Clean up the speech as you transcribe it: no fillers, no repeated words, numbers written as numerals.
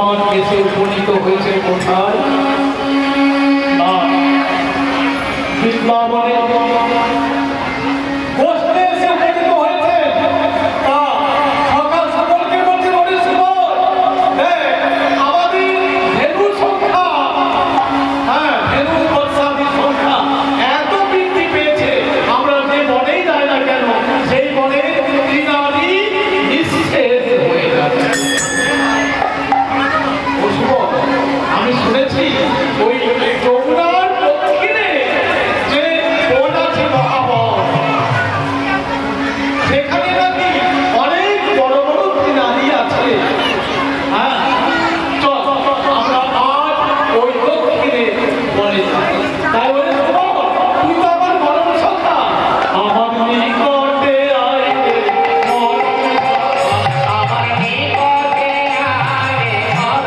আমার এসে উপনীত হয়েছে কোথায় না বৃন্দাবনে গোষ্ঠে এসে উপনীত হয়েছে। সকাল সকলকে বলছে আমাদের ধেনুর সংখ্যা, হ্যাঁ ধেনুর বৎসাদির সংখ্যা এত বৃদ্ধি পেয়েছে, আমরা যে বনেই যাই না কেন সেই বনে তৃণাদি নিঃশেষ হয়ে যাচ্ছে। আমি শুনেছি ওই যমুনার দক্ষিণে যে বন আছে মহাবন, সেখানে নাকি অনেক বড় বড় তৃণাদি আছে। হ্যাঁ চল আমরা আজ ওই দক্ষিণে বনে যাই। তাই বলে তুই তো আমার মরণ সন্তান, আমার নিকটে আইলে আমার নিকটে আইলে আর